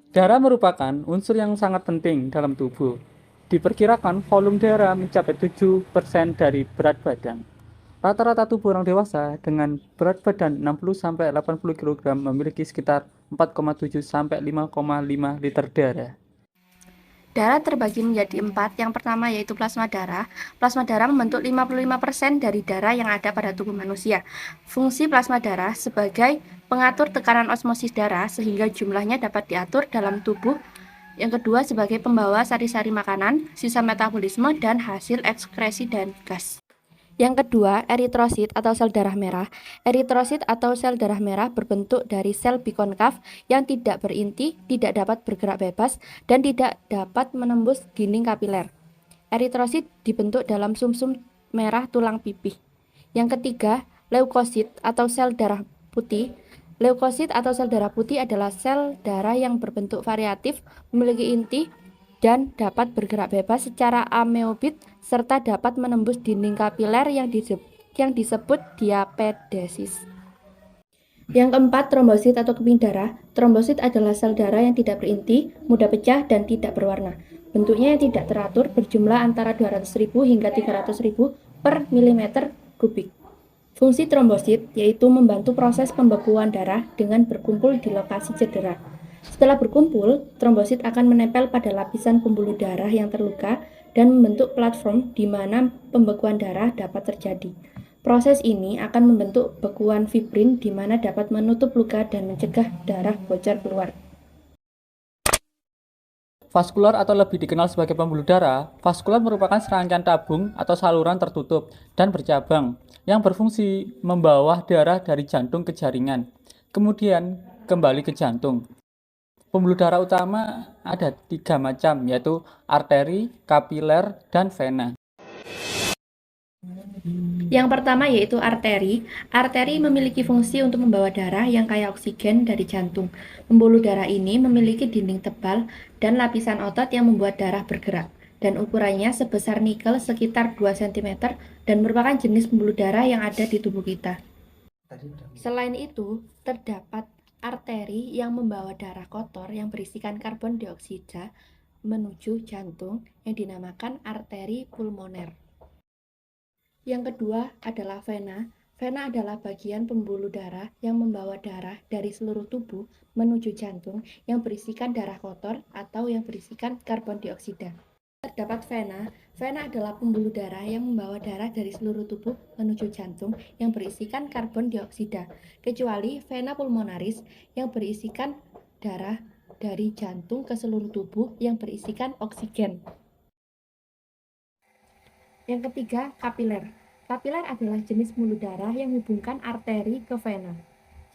Darah merupakan unsur yang sangat penting dalam tubuh. Diperkirakan volume darah mencapai 7% dari berat badan. Rata-rata tubuh orang dewasa dengan berat badan 60-80 kg memiliki sekitar 4,7 sampai 5,5 liter darah. Darah terbagi menjadi 4. Yang pertama yaitu plasma darah. Plasma darah membentuk 55% dari darah yang ada pada tubuh manusia. Fungsi plasma darah sebagai pengatur tekanan osmosis darah sehingga jumlahnya dapat diatur dalam tubuh. Yang kedua sebagai pembawa sari-sari makanan, sisa metabolisme, dan hasil ekskresi dan gas. Yang kedua, eritrosit atau sel darah merah. Eritrosit atau sel darah merah berbentuk dari sel bikonkav yang tidak berinti, tidak dapat bergerak bebas, dan tidak dapat menembus dinding kapiler. Eritrosit dibentuk dalam sumsum merah tulang pipih. Yang ketiga, leukosit atau sel darah putih. Leukosit atau sel darah putih adalah sel darah yang berbentuk variatif, memiliki inti, dan dapat bergerak bebas secara ameobit serta dapat menembus dinding kapiler yang disebut diapedesis. Yang keempat, trombosit atau keping darah. Trombosit adalah sel darah yang tidak berinti, mudah pecah, dan tidak berwarna. Bentuknya yang tidak teratur, berjumlah antara 200.000 hingga 300.000 per milimeter kubik. Fungsi trombosit yaitu membantu proses pembekuan darah dengan berkumpul di lokasi cedera. Setelah berkumpul, trombosit akan menempel pada lapisan pembuluh darah yang terluka dan membentuk platform di mana pembekuan darah dapat terjadi. Proses ini akan membentuk bekuan fibrin di mana dapat menutup luka dan mencegah darah bocor keluar. Vaskular atau lebih dikenal sebagai pembuluh darah, vaskular merupakan serangkaian tabung atau saluran tertutup dan bercabang yang berfungsi membawa darah dari jantung ke jaringan, kemudian kembali ke jantung. Pembuluh darah utama ada 3 macam, yaitu arteri, kapiler, dan vena. Yang pertama yaitu arteri. Arteri memiliki fungsi untuk membawa darah yang kaya oksigen dari jantung. Pembuluh darah ini memiliki dinding tebal dan lapisan otot yang membuat darah bergerak, dan ukurannya sebesar nikel sekitar 2 cm dan merupakan jenis pembuluh darah yang ada di tubuh kita. Selain itu, terdapat arteri yang membawa darah kotor yang berisikan karbon dioksida menuju jantung yang dinamakan arteri pulmoner. Yang kedua adalah vena. Vena adalah bagian pembuluh darah yang membawa darah dari seluruh tubuh menuju jantung yang berisikan darah kotor atau yang berisikan karbon dioksida. Terdapat vena. Vena adalah pembuluh darah yang membawa darah dari seluruh tubuh menuju jantung yang berisikan karbon dioksida, kecuali vena pulmonaris yang berisikan darah dari jantung ke seluruh tubuh yang berisikan oksigen. Yang ketiga, kapiler. Kapiler adalah jenis pembuluh darah yang menghubungkan arteri ke vena.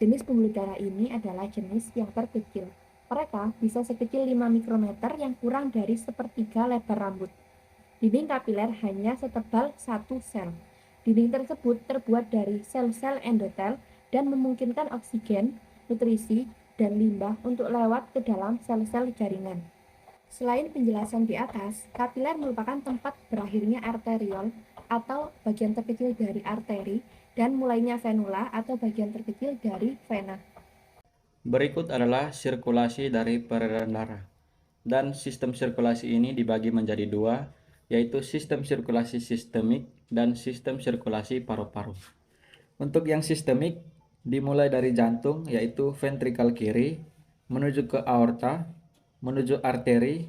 Jenis pembuluh darah ini adalah jenis yang terkecil. Mereka bisa sekecil 5 mikrometer yang kurang dari sepertiga lebar rambut. Dinding kapiler hanya setebal 1 sel. Dinding tersebut terbuat dari sel-sel endotel dan memungkinkan oksigen, nutrisi, dan limbah untuk lewat ke dalam sel-sel jaringan. Selain penjelasan di atas, kapiler merupakan tempat berakhirnya arteriol atau bagian terkecil dari arteri dan mulainya venula atau bagian terkecil dari vena. Berikut adalah sirkulasi dari peredaran darah. Dan sistem sirkulasi ini dibagi menjadi dua, yaitu sistem sirkulasi sistemik dan sistem sirkulasi paru-paru. Untuk yang sistemik, dimulai dari jantung, yaitu ventrikel kiri, menuju ke aorta, menuju arteri,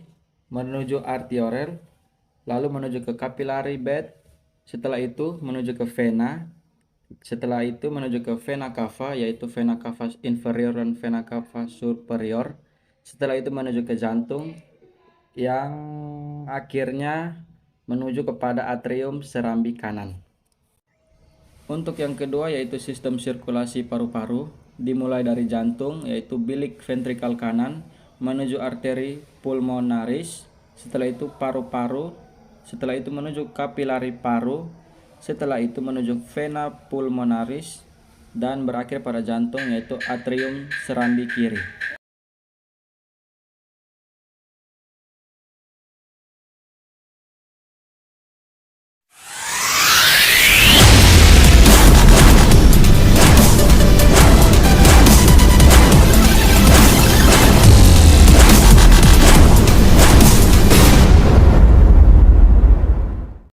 menuju arteriole, lalu menuju ke capillary bed, setelah itu menuju ke vena, setelah itu menuju ke vena cava, yaitu vena cava inferior dan vena cava superior, setelah itu menuju ke jantung, yang akhirnya menuju kepada atrium serambi kanan. Untuk yang kedua yaitu sistem sirkulasi paru-paru, dimulai dari jantung yaitu bilik ventrikal kanan menuju arteri pulmonaris, setelah itu paru-paru, setelah itu menuju kapilari paru, setelah itu menuju vena pulmonaris dan berakhir pada jantung yaitu atrium serambi kiri.